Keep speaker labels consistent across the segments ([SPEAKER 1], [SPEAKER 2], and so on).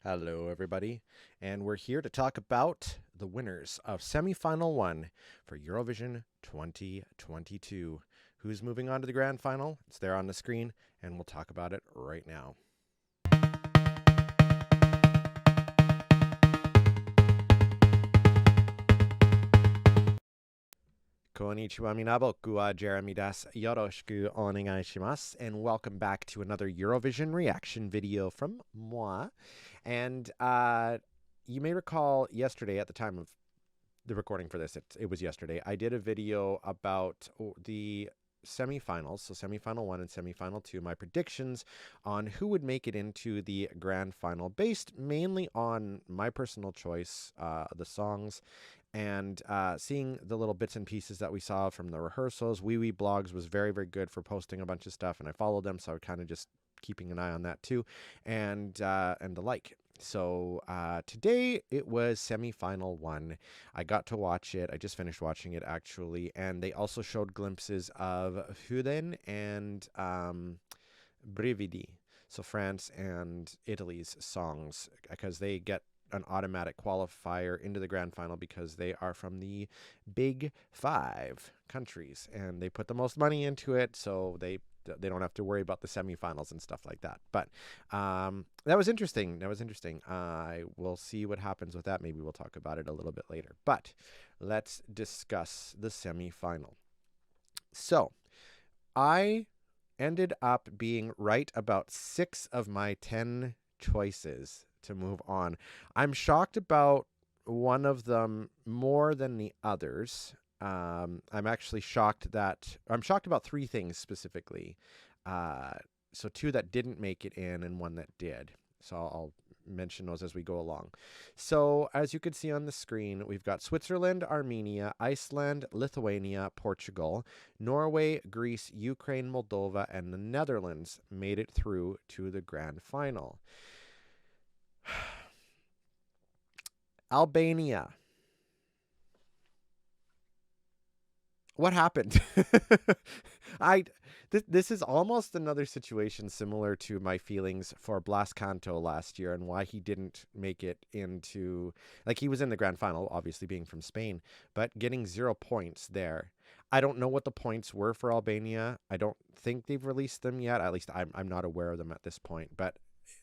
[SPEAKER 1] Hello, everybody, and we're here to talk about the winners of semifinal one for Eurovision 2022. Who's moving on to the grand final? It's there on the screen, and we'll talk about it right now. Konnichiwa minaboku wa Jeremy das yoroshiku onegai shimasu, and welcome back to another Eurovision reaction video from moi. And you may recall yesterday, at the time of the recording for this, it was yesterday, I did a video about the semifinals, so semifinal 1 and semifinal 2, my predictions on who would make it into the grand final, based mainly on my personal choice, the songs, and seeing the little bits and pieces that we saw from the rehearsals. Wee Blogs was very, very good for posting a bunch of stuff, and I followed them, so I kind of just keeping an eye on that too, and the like. So today it was semifinal 1. I got to watch it. I just finished watching it, actually, and they also showed glimpses of Huden and Brividi, so France and Italy's songs, because they get an automatic qualifier into the grand final because they are from the big 5 countries, and they put the most money into it, so they don't have to worry about the semifinals and stuff like that. But that was interesting. I will see what happens with that. Maybe we'll talk about it a little bit later. But let's discuss the semifinal. So I ended up being right about 6 of my 10 choices to move on. I'm shocked about one of them more than the others. I'm actually shocked that I'm shocked about 3 things specifically. So 2 that didn't make it in and 1 that did. So I'll mention those as we go along. So as you can see on the screen, we've got Switzerland, Armenia, Iceland, Lithuania, Portugal, Norway, Greece, Ukraine, Moldova, and the Netherlands made it through to the grand final. Albania. What happened? This is almost another situation similar to my feelings for Blas Canto last year and why he didn't make it into, like, he was in the grand final, obviously being from Spain, but getting 0 points there. I don't know what the points were for Albania. I don't think they've released them yet. At least I'm not aware of them at this point, but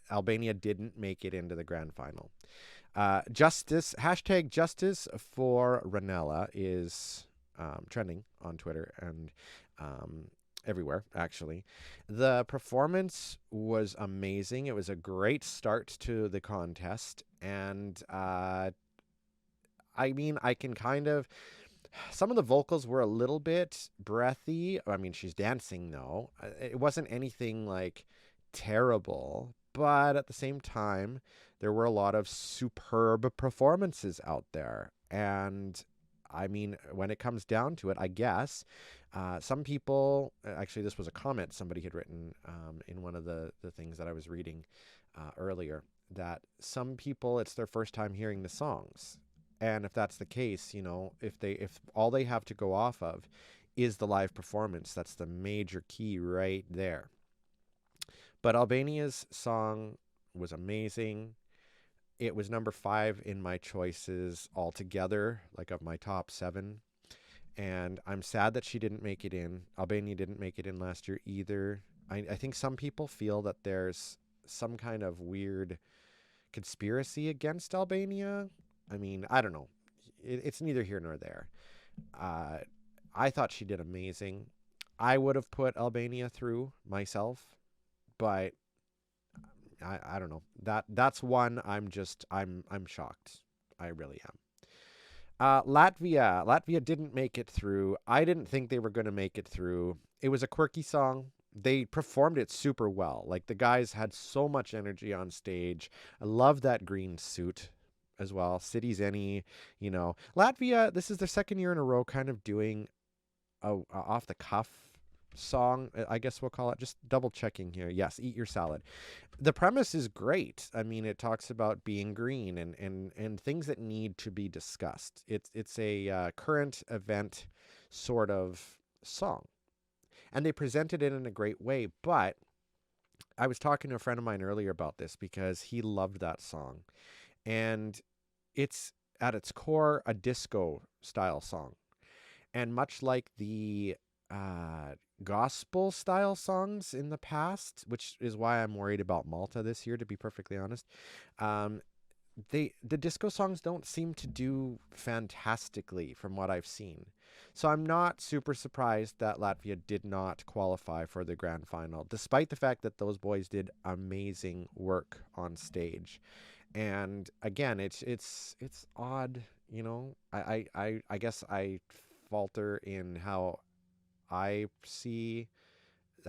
[SPEAKER 1] Albania didn't make it into the grand final. Justice for Ranella is trending on Twitter and everywhere, actually. The performance was amazing. It was a great start to the contest, and I mean, I can kind of, some of the vocals were a little bit breathy. I mean, she's dancing, though. It wasn't anything like terrible, but at the same time, there were a lot of superb performances out there. And I mean, when it comes down to it, I guess some people, actually, this was a comment somebody had written in one of the things that I was reading earlier, that some people, it's their first time hearing the songs. And if that's the case, you know, if all they have to go off of is the live performance, that's the major key right there. But Albania's song was amazing. It was number 5 in my choices altogether, like of my top 7. And I'm sad that she didn't make it in. Albania didn't make it in last year either. I think some people feel that there's some kind of weird conspiracy against Albania. I mean, I don't know. It's neither here nor there. I thought she did amazing. I would have put Albania through myself, but I don't know. That's one I'm shocked. I really am. Latvia didn't make it through. I didn't think they were going to make it through. It was a quirky song. They performed it super well. Like, the guys had so much energy on stage. I love that green suit as well. Cities Any, you know. Latvia, this is their 2nd year in a row kind of doing a off the cuff song, I guess we'll call it. Just double checking here. Yes, Eat Your Salad. The premise is great. I mean, it talks about being green and things that need to be discussed. It's a current event sort of song, and they presented it in a great way. But I was talking to a friend of mine earlier about this because he loved that song. And it's at its core a disco style song. And much like the uh, gospel style songs in the past, which is why I'm worried about Malta this year, to be perfectly honest, um, the disco songs don't seem to do fantastically from what I've seen. So I'm not super surprised that Latvia did not qualify for the grand final, despite the fact that those boys did amazing work on stage. And again, it's odd, you know. I guess I falter in how I see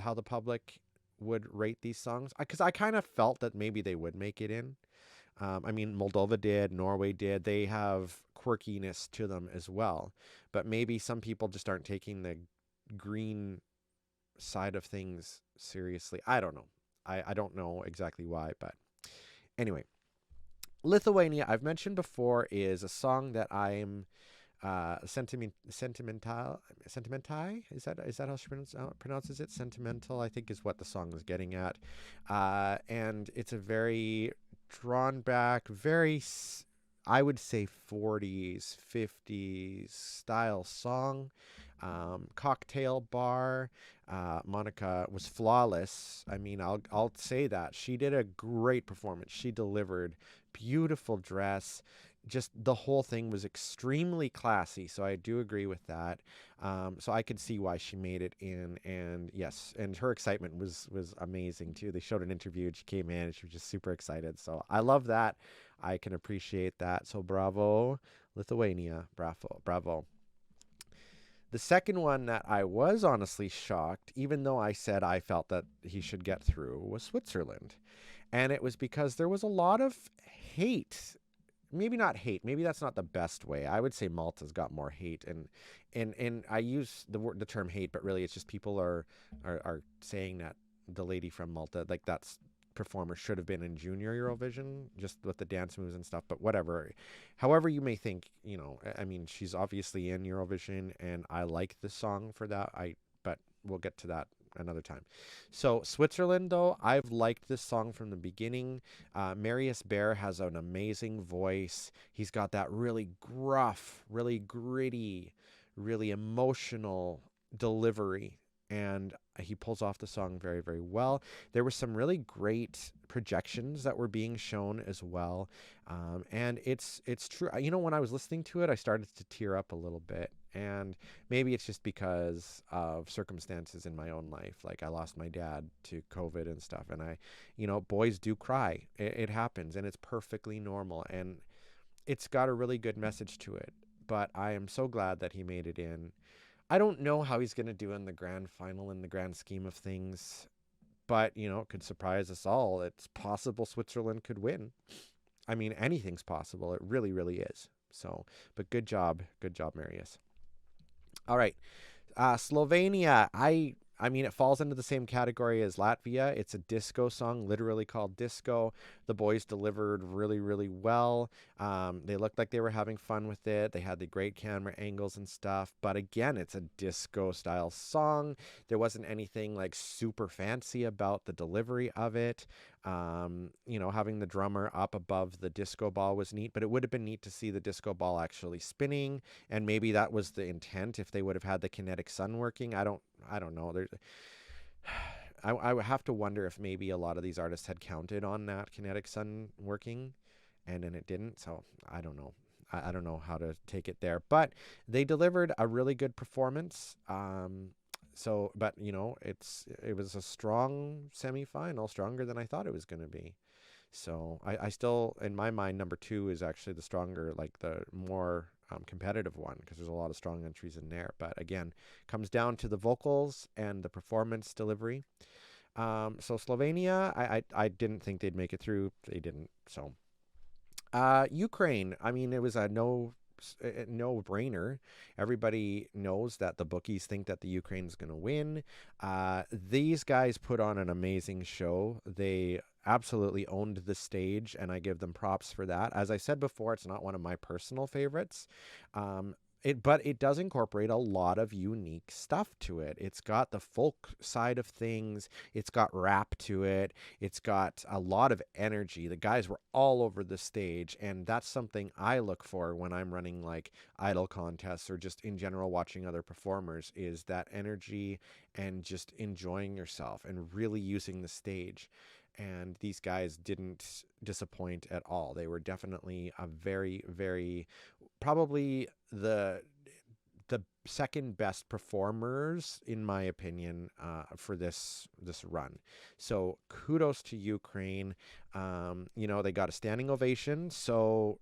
[SPEAKER 1] how the public would rate these songs, because I kind of felt that maybe they would make it in. I mean, Moldova did, Norway did. They have quirkiness to them as well. But maybe some people just aren't taking the green side of things seriously. I don't know. I don't know exactly why. But anyway, Lithuania, I've mentioned before, is a song that I'm sentimental. Is that how she pronounces it? Sentimental, I think, is what the song is getting at. And it's a very drawn back, I would say 40s, 50s style song. Cocktail bar. Monica was flawless. I mean, I'll say that she did a great performance. She delivered beautiful dress. Just the whole thing was extremely classy, so I do agree with that. So I could see why she made it in, and yes, and her excitement was amazing too. They showed an interview, and she came in, and she was just super excited. So I love that. I can appreciate that. So bravo, Lithuania, bravo, bravo. The second one that I was honestly shocked, even though I said I felt that he should get through, was Switzerland. And it was because there was a lot of hate. Maybe not hate. Maybe that's not the best way. I would say Malta's got more hate, and I use the term hate, but really it's just people are saying that the lady from Malta, like, that's performer should have been in junior Eurovision, just with the dance moves and stuff. But whatever, however you may think, I mean, she's obviously in Eurovision, and I like the song for that. But we'll get to that another time. So Switzerland, though, I've liked this song from the beginning. Marius Bear has an amazing voice. He's got that really gruff, really gritty, really emotional delivery, and he pulls off the song very, very well. There were some really great projections that were being shown as well, and it's true. When I was listening to it, I started to tear up a little bit, and maybe it's just because of circumstances in my own life. Like, I lost my dad to COVID and stuff, and boys do cry. It happens, and it's perfectly normal, and it's got a really good message to it. But I am so glad that he made it in. I don't know how he's going to do in the grand final in the grand scheme of things, but, it could surprise us all. It's possible Switzerland could win. I mean, anything's possible. It really, really is. So, but good job. Good job, Marius. All right. Slovenia. I mean, it falls into the same category as Latvia. It's a disco song, literally called Disco. The boys delivered really, really well. They looked like they were having fun with it. They had the great camera angles and stuff. But again, it's a disco style song. There wasn't anything like super fancy about the delivery of it. Having the drummer up above the disco ball was neat, but it would have been neat to see the disco ball actually spinning. And maybe that was the intent if they would have had the kinetic sun working. I don't know. I would have to wonder if maybe a lot of these artists had counted on that kinetic sun working, and then it didn't. So I don't know. I don't know how to take it there. But they delivered a really good performance. But it was a strong semifinal, stronger than I thought it was going to be. So I still, in my mind, number 2 is actually the stronger, like the more competitive one, because there's a lot of strong entries in there. But again, comes down to the vocals and the performance delivery. So Slovenia, I didn't think they'd make it through. They didn't. So Ukraine, I mean, it was a no-brainer. Everybody knows that the bookies think that the Ukraine's going to win. These guys put on an amazing show. They absolutely owned the stage, and I give them props for that. As I said before, it's not one of my personal favorites. But it does incorporate a lot of unique stuff to it. It's got the folk side of things. It's got rap to it. It's got a lot of energy. The guys were all over the stage, and that's something I look for when I'm running like idol contests or just in general watching other performers, is that energy and just enjoying yourself and really using the stage. And these guys didn't disappoint at all. They were definitely a very, very, probably the second best performers in my opinion, for this run. So kudos to Ukraine. They got a standing ovation. So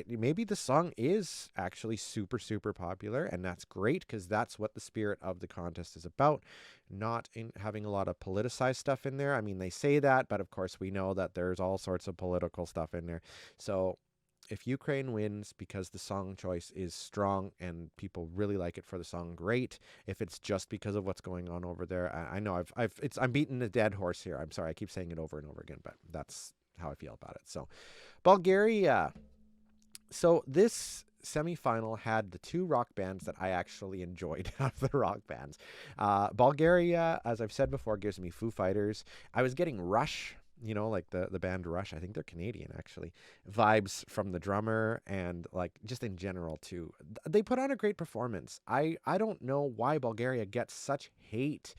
[SPEAKER 1] maybe the song is actually super super popular, and that's great because that's what the spirit of the contest is about, not in having a lot of politicized stuff in there. I mean, they say that, but of course we know that there's all sorts of political stuff in there. So if Ukraine wins because the song choice is strong and people really like it for the song, great. If it's just because of what's going on over there, I know I'm beating a dead horse here. I'm sorry, I keep saying it over and over again, but that's how I feel about it. So, Bulgaria. So this semifinal had the two rock bands that I actually enjoyed out of the rock bands. Bulgaria, as I've said before, gives me Foo Fighters. I was getting Rush, like the band Rush. I think they're Canadian, actually. Vibes from the drummer and like just in general too. They put on a great performance. I don't know why Bulgaria gets such hate.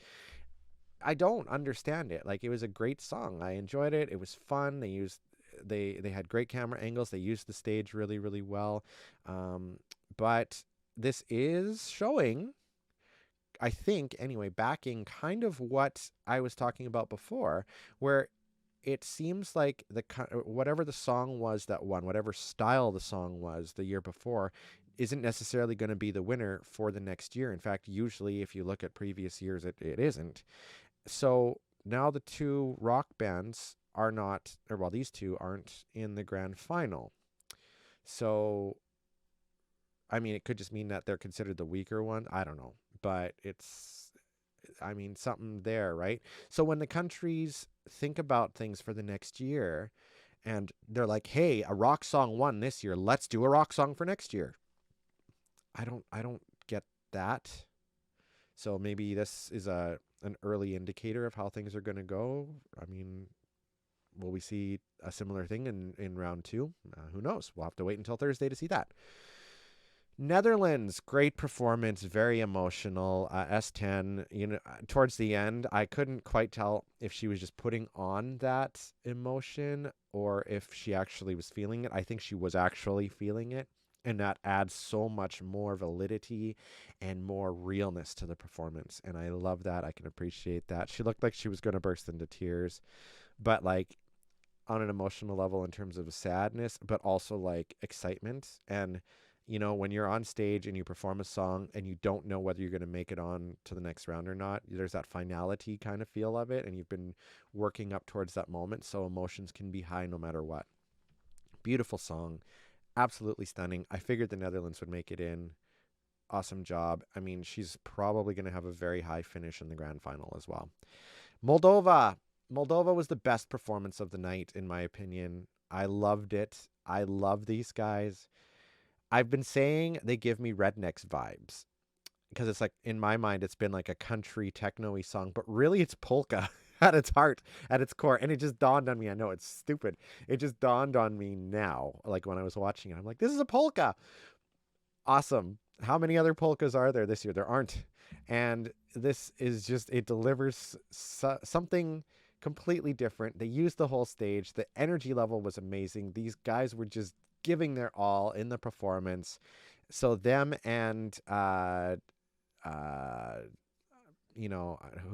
[SPEAKER 1] I don't understand it. Like, it was a great song. I enjoyed it. It was fun. They had great camera angles. They used the stage really, really well. But this is showing, I think, anyway, backing kind of what I was talking about before, where it seems like whatever the song was that won, whatever style the song was the year before, isn't necessarily going to be the winner for the next year. In fact, usually if you look at previous years, it isn't. So now the two rock bands are not, or well, these two aren't in the grand final. So, I mean, it could just mean that they're considered the weaker one. I don't know. But something there, right? So when the countries think about things for the next year and they're like, hey, a rock song won this year, let's do a rock song for next year. I don't get that. So maybe this is an early indicator of how things are going to go. I mean, will we see a similar thing in round two? Who knows? We'll have to wait until Thursday to see that. Netherlands, great performance, very emotional. S10, towards the end, I couldn't quite tell if she was just putting on that emotion or if she actually was feeling it. I think she was actually feeling it, and that adds so much more validity and more realness to the performance. And I love that. I can appreciate that. She looked like she was going to burst into tears, but like on an emotional level in terms of sadness, but also like excitement. And when you're on stage and you perform a song and you don't know whether you're going to make it on to the next round or not, there's that finality kind of feel of it, and you've been working up towards that moment, so emotions can be high no matter what. Beautiful song, absolutely stunning. I figured the Netherlands would make it in. Awesome job. I mean, she's probably going to have a very high finish in the grand final as well. Moldova was the best performance of the night, in my opinion. I loved it. I love these guys. I've been saying they give me Rednecks vibes because it's like, in my mind, it's been like a country techno-y song, but really it's polka at its heart, at its core. And it just dawned on me. I know it's stupid. It just dawned on me now. Like when I was watching it, I'm like, this is a polka. Awesome. How many other polkas are there this year? There aren't. And this is just, it delivers something completely different. They used the whole stage. The energy level was amazing. These guys were just giving their all in the performance. So them and who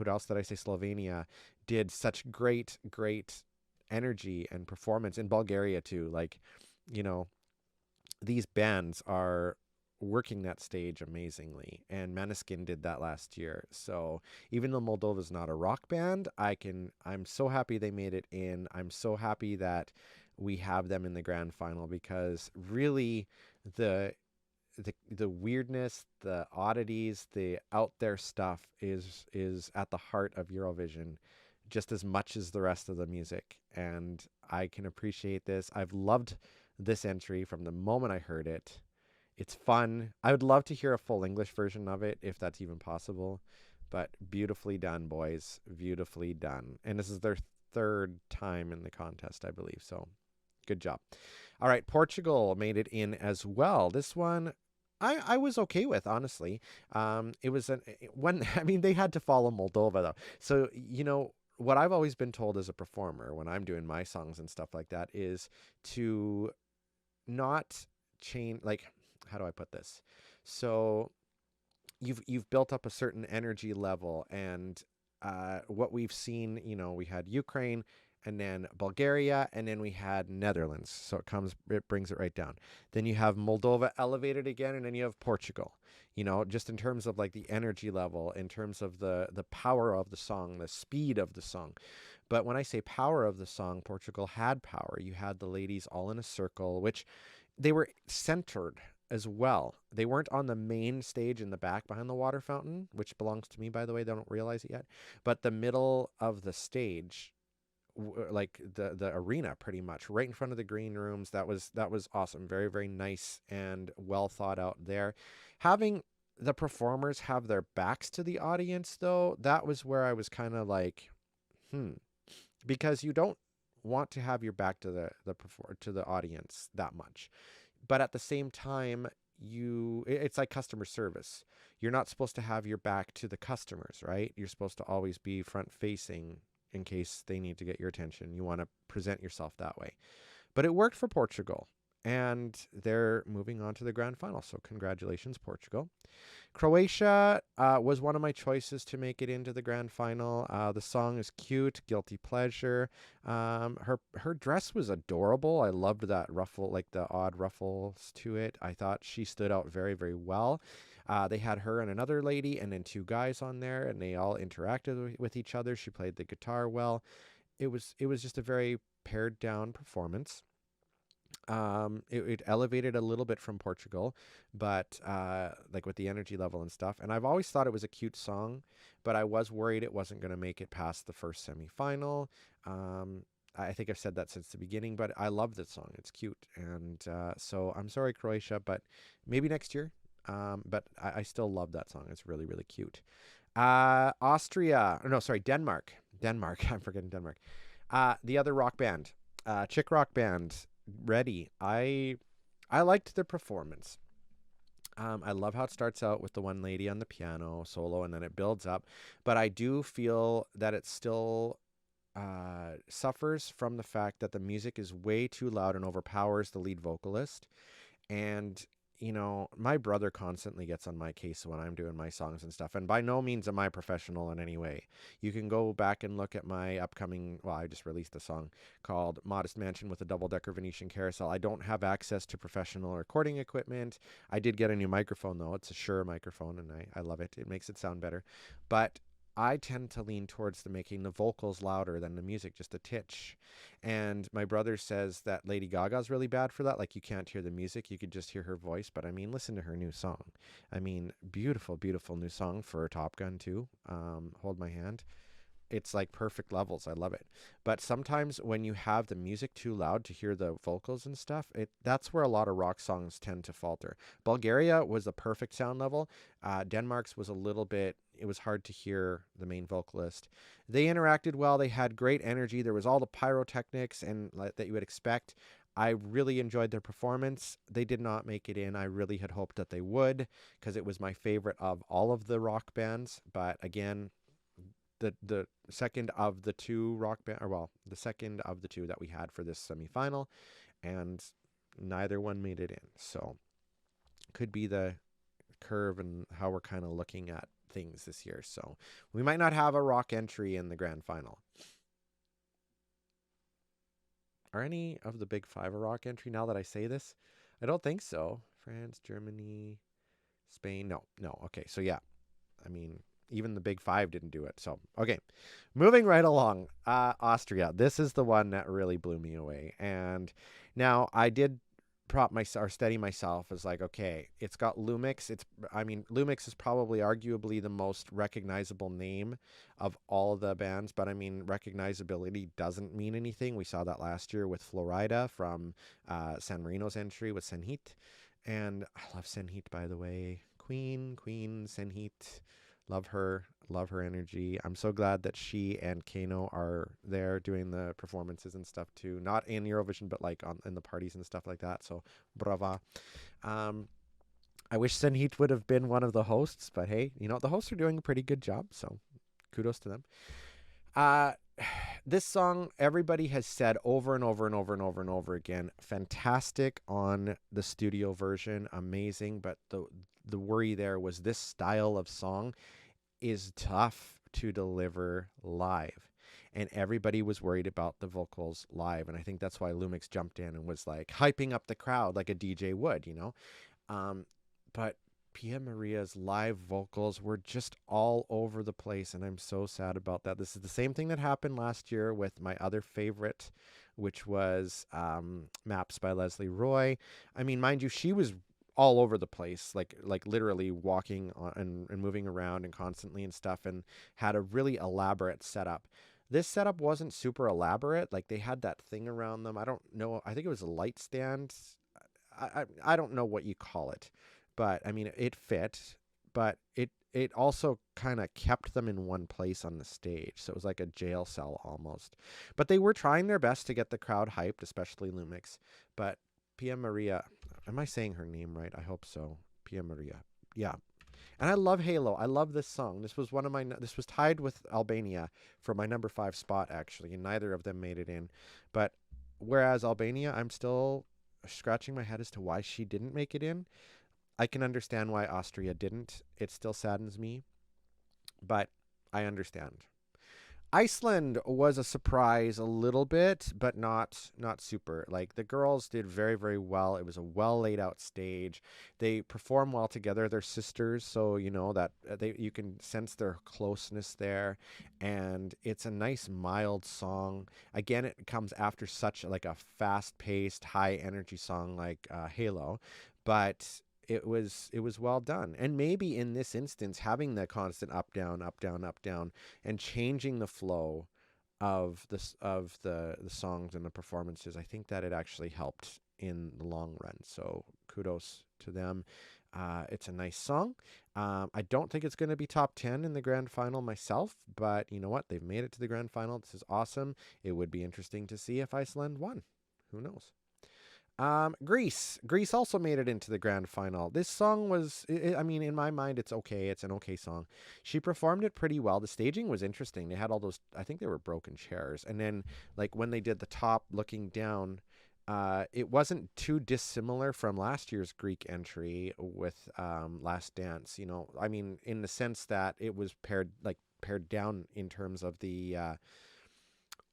[SPEAKER 1] else did I say? Slovenia did such great energy and performance. In Bulgaria too. Like, these bands are working that stage amazingly, and Maneskin did that last year. So even though Moldova's not a rock band, I'm so happy they made it in. I'm so happy that we have them in the grand final, because really the weirdness, the oddities, the out there stuff is at the heart of Eurovision just as much as the rest of the music. And I can appreciate this. I've loved this entry from the moment I heard it. It's fun. I would love to hear a full English version of it if that's even possible. But beautifully done, boys. Beautifully done. And this is their third time in the contest, I believe. So good job. All right, Portugal made it in as well. This one I was okay with, honestly. It was when I mean they had to follow Moldova though. So what I've always been told as a performer when I'm doing my songs and stuff like that is to not change, like, how do I put this? So you've built up a certain energy level, and what we've seen, we had Ukraine and then Bulgaria and then we had Netherlands. So it brings it right down. Then you have Moldova elevated again, and then you have Portugal. Just in terms of like the energy level, in terms of the power of the song, the speed of the song. But when I say power of the song, Portugal had power. You had the ladies all in a circle, which they were centered as well. They weren't on the main stage in the back behind the water fountain, which belongs to me, by the way. They don't realize it yet. But the middle of the stage, like the arena, pretty much right in front of the green rooms. That was awesome. Very, very nice and well thought out there. Having the performers have their backs to the audience, though, that was where I was kind of like, because you don't want to have your back to the audience that much. But at the same time, it's like customer service. You're not supposed to have your back to the customers, right? You're supposed to always be front facing in case they need to get your attention. You want to present yourself that way. But it worked for Portugal, and they're moving on to the grand final. So congratulations, Portugal. Croatia was one of my choices to make it into the grand final. The song is cute, guilty pleasure. Her dress was adorable. I loved that ruffle, like the odd ruffles to it. I thought she stood out very, very well. They had her and another lady and then two guys on there, and they all interacted with each other. She played the guitar well. It was just a very pared down performance. It elevated a little bit from Portugal, but like with the energy level and stuff. And I've always thought it was a cute song, but I was worried it wasn't going to make it past the first semifinal. I think I've said that since the beginning, but I love this song. It's cute. And so I'm sorry, Croatia, but maybe next year. But I still love that song. It's really, really cute. Austria, no, sorry, Denmark. I'm forgetting Denmark. The other rock band, chick rock band, Ready. I liked their performance. I love how it starts out with the one lady on the piano solo, and then it builds up. But I do feel that it still suffers from the fact that the music is way too loud and overpowers the lead vocalist. And my brother constantly gets on my case when I'm doing my songs and stuff. And by no means am I professional in any way. You can go back and look at my upcoming, I just released a song called Modest Mansion with a double-decker Venetian carousel. I don't have access to professional recording equipment. I did get a new microphone, though. It's a Shure microphone, and I love it. It makes it sound better. But I tend to lean towards making the vocals louder than the music, just a titch. And my brother says that Lady Gaga's really bad for that. Like, you can't hear the music, you could just hear her voice. But I mean, listen to her new song. I mean, beautiful, beautiful new song for Top Gun too. Hold My Hand. It's like perfect levels. I love it. But sometimes when you have the music too loud to hear the vocals and stuff, that's where a lot of rock songs tend to falter. Bulgaria was the perfect sound level. Denmark's was a little bit, it was hard to hear the main vocalist. They interacted well. They had great energy. There was all the pyrotechnics and that you would expect. I really enjoyed their performance. They did not make it in. I really had hoped that they would, because it was my favorite of all of the rock bands. But again, the second of the two rock band, the second of the two that we had for this semifinal, and neither one made it in. So could be the curve and how we're kind of looking at things this year. So we might not have a rock entry in the grand final. Are any of the big five a rock entry now that I say this? I don't think so. France, Germany, Spain. No. Okay. So yeah, I mean, even the big five didn't do it. So, okay, moving right along. Austria. This is the one that really blew me away. And now I did study myself as like, okay, it's got Lumix. Lumix is probably arguably the most recognizable name of all of the bands, but I mean, recognizability doesn't mean anything. We saw that last year with Florida from San Marino's entry with Senhit. And I love Senhit, by the way. Queen Senhit. Love her energy. I'm so glad that she and Kano are there doing the performances and stuff too. Not in Eurovision, but like in the parties and stuff like that. So brava. Um, I wish Senhit would have been one of the hosts, but hey, the hosts are doing a pretty good job. So kudos to them. Uh, this song, everybody has said over and over and over and over and over again, fantastic on the studio version, amazing. But the worry there was this style of song is tough to deliver live. And everybody was worried about the vocals live. And I think that's why Lumix jumped in and was like hyping up the crowd like a DJ would. But Pia Maria's live vocals were just all over the place, and I'm so sad about that. This is the same thing that happened last year with my other favorite, which was Maps by Leslie Roy. I mean, mind you, she was all over the place, like literally walking and moving around and constantly and stuff, and had a really elaborate setup. This setup wasn't super elaborate. Like they had that thing around them. I don't know. I think it was a light stand. I don't know what you call it, but I mean it fit, but it also kind of kept them in one place on the stage, so it was like a jail cell almost. But they were trying their best to get the crowd hyped, especially Lumix. But Pia Maria, am I saying her name right? I hope so. Pia Maria, yeah. And I love Halo. I love this song. This was tied with Albania for my number 5 spot actually, and neither of them made it in. But whereas Albania, I'm still scratching my head as to why she didn't make it in. I can understand why Austria didn't. It still saddens me, but I understand. Iceland was a surprise a little bit, but not super. Like the girls did very very well. It was a well laid out stage. They perform well together. They're sisters, so that you can sense their closeness there, and it's a nice mild song. Again, it comes after such like a fast paced, high energy song like Halo, but it was well done. And maybe in this instance, having the constant up down up down up down and changing the flow of the songs and the performances, I think that it actually helped in the long run. So kudos to them. It's a nice song. I don't think it's going to be top 10 in the grand final myself, but you know what? They've made it to the grand final. This is awesome. It would be interesting to see if Iceland won. Who knows? Greece. Greece also made it into the grand final. This song was, I mean, in my mind, it's okay. It's an okay song. She performed it pretty well. The staging was interesting. They had all those, I think they were broken chairs. And then, like, when they did the top looking down, it wasn't too dissimilar from last year's Greek entry with Last Dance. I mean, in the sense that it was pared down in terms of the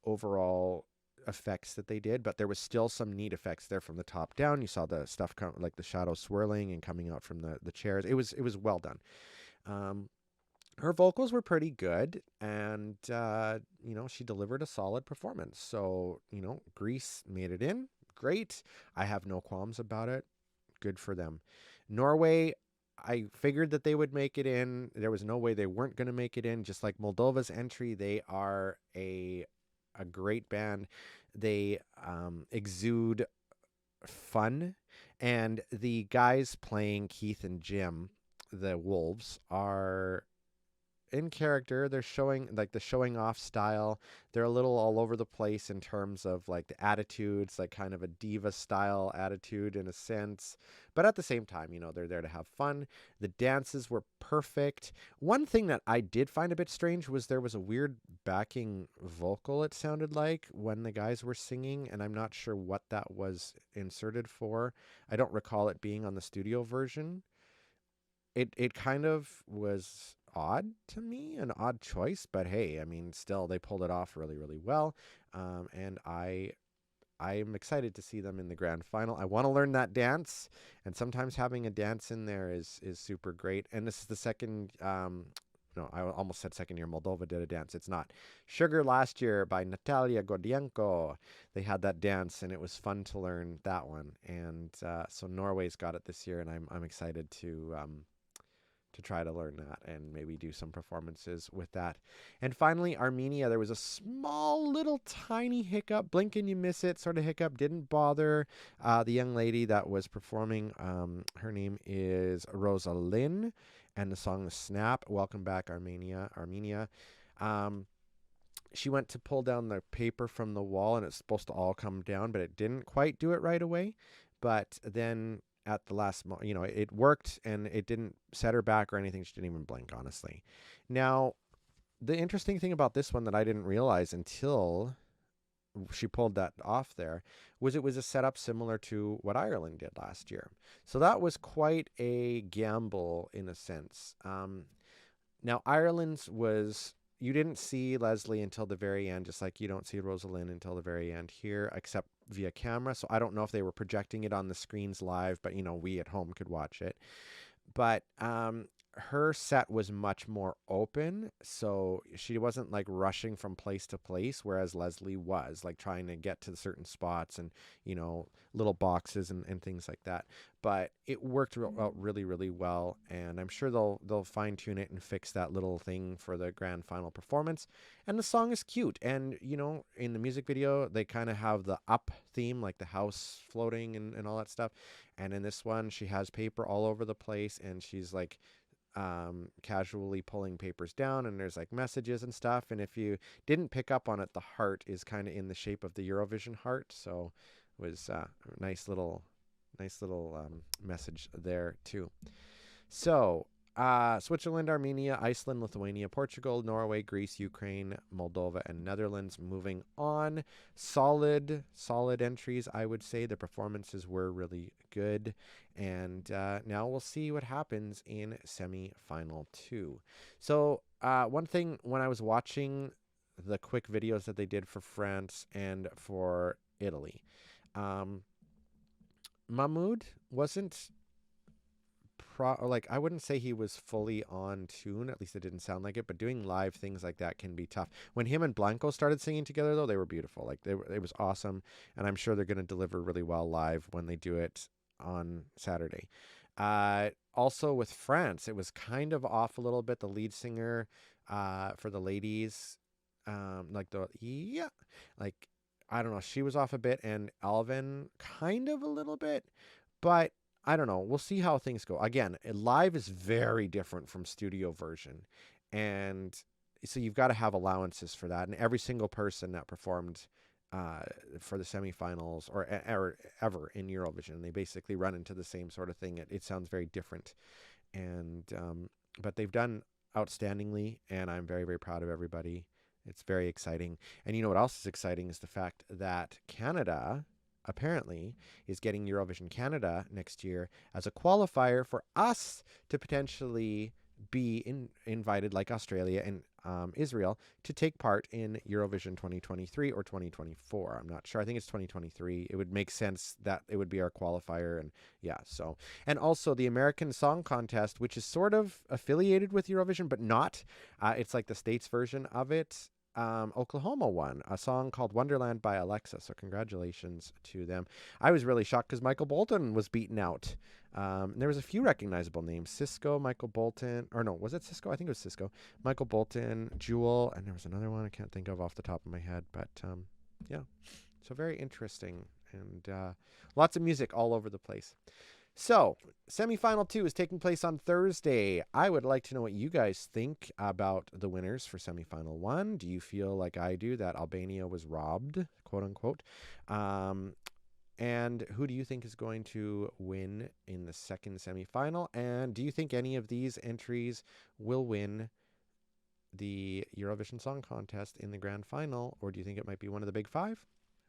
[SPEAKER 1] overall effects that they did, but there was still some neat effects there from the top down. You saw the stuff like the shadow swirling and coming out from the chairs. It was well done. Her vocals were pretty good, and she delivered a solid performance. So Greece made it in. Great. I have no qualms about it. Good for them. Norway, I figured that they would make it in. There was no way they weren't going to make it in. Just like Moldova's entry, they are a great band. They exude fun, and the guys playing Keith and Jim, the Wolves, are in character. They're showing like the showing off style. They're a little all over the place in terms of like the attitudes, like kind of a diva style attitude in a sense, but at the same time, they're there to have fun. The dances were perfect. One thing that I did find a bit strange was there was a weird backing vocal, it sounded like, when the guys were singing, and I'm not sure what that was inserted for. I don't recall it being on the studio version. It kind of was odd to me, an odd choice, but hey, I mean, still they pulled it off really, really well. And I'm excited to see them in the grand final. I want to learn that dance, and sometimes having a dance in there is super great. And this is the second. No, I almost said second year Moldova did a dance. It's not. Sugar last year by Natalia Gordienko. They had that dance, and it was fun to learn that one. And so Norway's got it this year, and I'm excited to try to learn that and maybe do some performances with that. And finally, Armenia, there was a small little tiny hiccup, blink and you miss it sort of hiccup, didn't bother the young lady that was performing. Her name is Rosalind, and the song is Snap. Welcome back, Armenia. She went to pull down the paper from the wall, and it's supposed to all come down, but it didn't quite do it right away. But then at the last moment, it worked, and it didn't set her back or anything. She didn't even blink, honestly. Now, the interesting thing about this one that I didn't realize until she pulled that off there was it was a setup similar to what Ireland did last year. So that was quite a gamble in a sense. Now, Ireland's was... You didn't see Leslie until the very end, just like you don't see Rosalind until the very end here, except via camera. So I don't know if they were projecting it on the screens live, but, we at home could watch it. But her set was much more open, so she wasn't like rushing from place to place, whereas Leslie was like trying to get to certain spots and little boxes and things like that. But it worked out really, really well, and I'm sure they'll fine tune it and fix that little thing for the grand final performance. And the song is cute, and in the music video they kind of have the up theme, like the house floating and all that stuff. And in this one, she has paper all over the place, and she's like casually pulling papers down, and there's like messages and stuff. And if you didn't pick up on it, the heart is kind of in the shape of the Eurovision heart, so it was a nice little message there too. So Switzerland, Armenia, Iceland, Lithuania, Portugal, Norway, Greece, Ukraine, Moldova, and Netherlands. Moving on. Solid entries, I would say. The performances were really good. And now we'll see what happens in semi-final 2. So one thing, when I was watching the quick videos that they did for France and for Italy, Mahmoud wasn't... I wouldn't say he was fully on tune, at least it didn't sound like it, but doing live things like that can be tough. When him and Blanco started singing together, though, they were beautiful. It was awesome, and I'm sure they're going to deliver really well live when they do it on Saturday. Also with France, it was kind of off a little bit. The lead singer for the ladies, I don't know, she was off a bit, and Alvin kind of a little bit, but I don't know. We'll see how things go. Again, live is very different from studio version. And so you've got to have allowances for that. And every single person that performed for the semifinals or ever in Eurovision, they basically run into the same sort of thing. It sounds very different. And but they've done outstandingly, and I'm very, very proud of everybody. It's very exciting. And you know what else is exciting is the fact that Canada apparently is getting Eurovision Canada next year as a qualifier for us to potentially be invited, like Australia and Israel, to take part in Eurovision 2023 or 2024. I'm not sure. I think it's 2023. It would make sense that it would be our qualifier. And yeah, so. And also the American Song Contest, which is sort of affiliated with Eurovision, but not. It's like the States version of it. Oklahoma won a song called Wonderland by Alexa, so congratulations to them. I was really shocked because Michael Bolton was beaten out. There was a few recognizable names: Cisco, Michael Bolton, or no, was it Cisco? I think it was Cisco, Michael Bolton, Jewel, and there was another one I can't think of off the top of my head, but yeah, so very interesting, and lots of music all over the place. So, semifinal 2 is taking place on Thursday. I would like to know what you guys think about the winners for semifinal 1. Do you feel like I do, that Albania was robbed, quote unquote? And who do you think is going to win in the second semifinal? And do you think any of these entries will win the Eurovision Song Contest in the grand final? Or do you think it might be one of the big 5?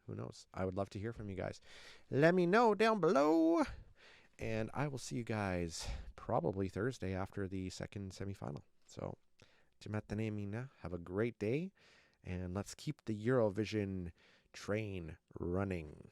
[SPEAKER 1] Who knows? I would love to hear from you guys. Let me know down below. And I will see you guys probably Thursday after the second semifinal. So, have a great day, and let's keep the Eurovision train running.